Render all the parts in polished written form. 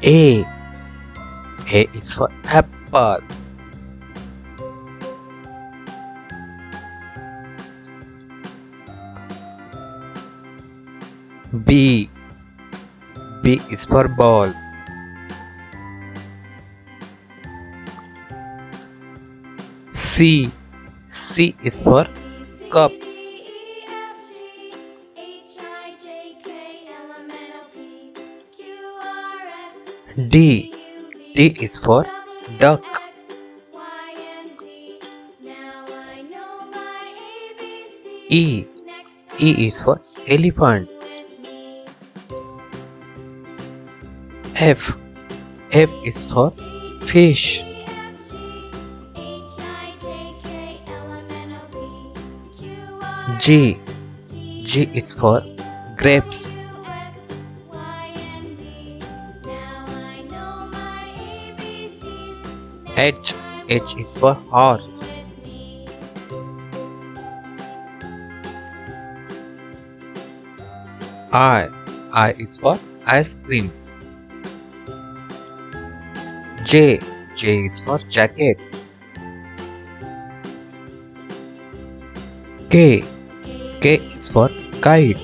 A. A is for apple. B. B is for ball. C. C is for cup. D. D is for duck. E. E is for elephant. F. F is for fish. G. G is for grapes. H. H is for horse. I. I is for ice cream. J. J is for jacket. K. K is for kite.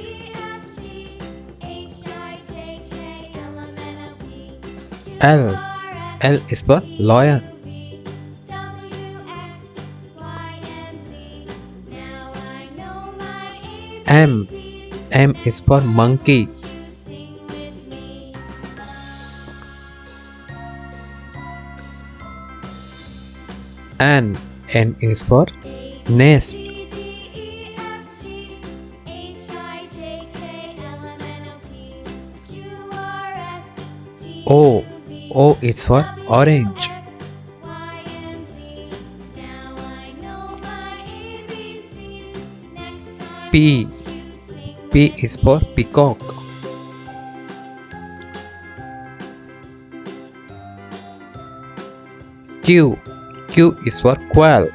L. L is for lion. M. M is for monkey. N. N is for nest. O. O is for orange. P. P is for peacock. Q. Q is for quail.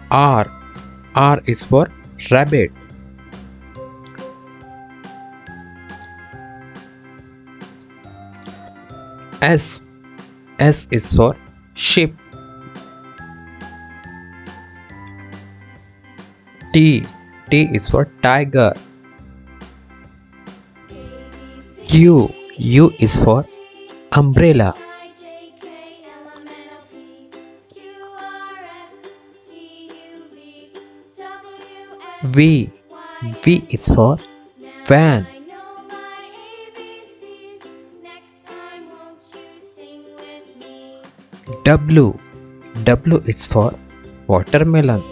R. R is for rabbit. S. S is for sheep. T. T is for tiger. U. U is for umbrella. V. V is for van. W. W is for watermelon.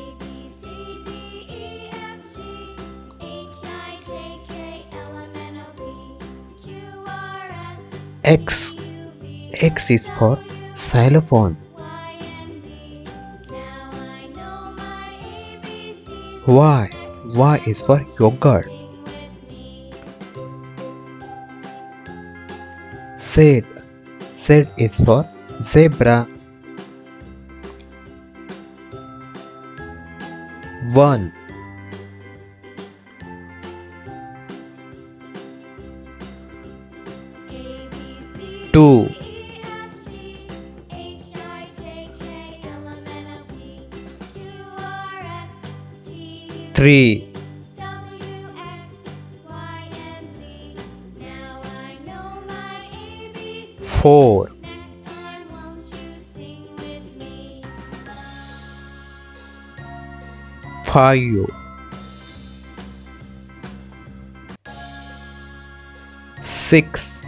X. X is for xylophone. Y. Y is for yogurt. Z. Z is for zebra. 1. 2. 3. 4. 5. 6.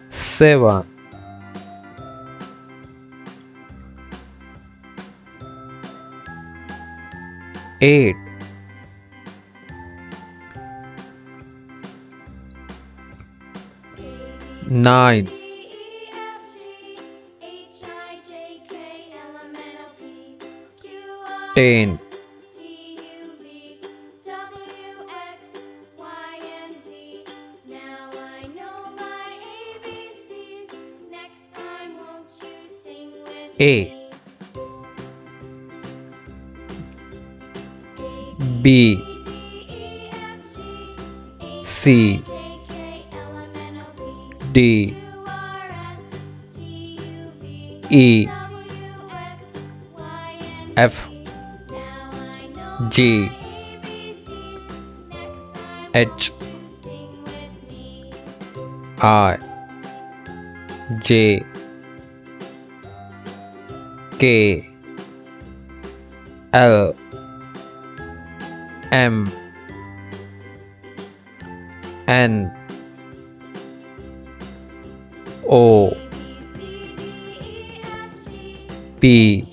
7. 8. 9. 10. 11. A, B, C, D, E, F, G, H, I, J, K, L, M, N, O, P,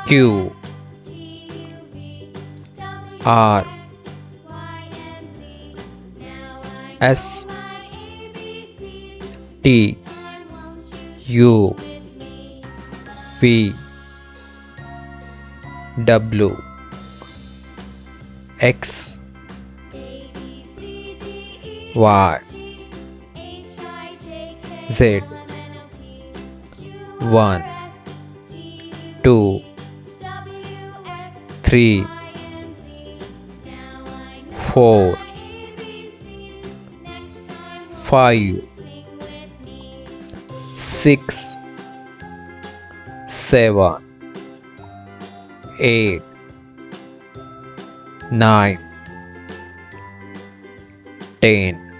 Q, R, S, T, U, V, W, X, Y, Z. 1, 2, 3, 4, 5, 6, 7, 8, 9, 10.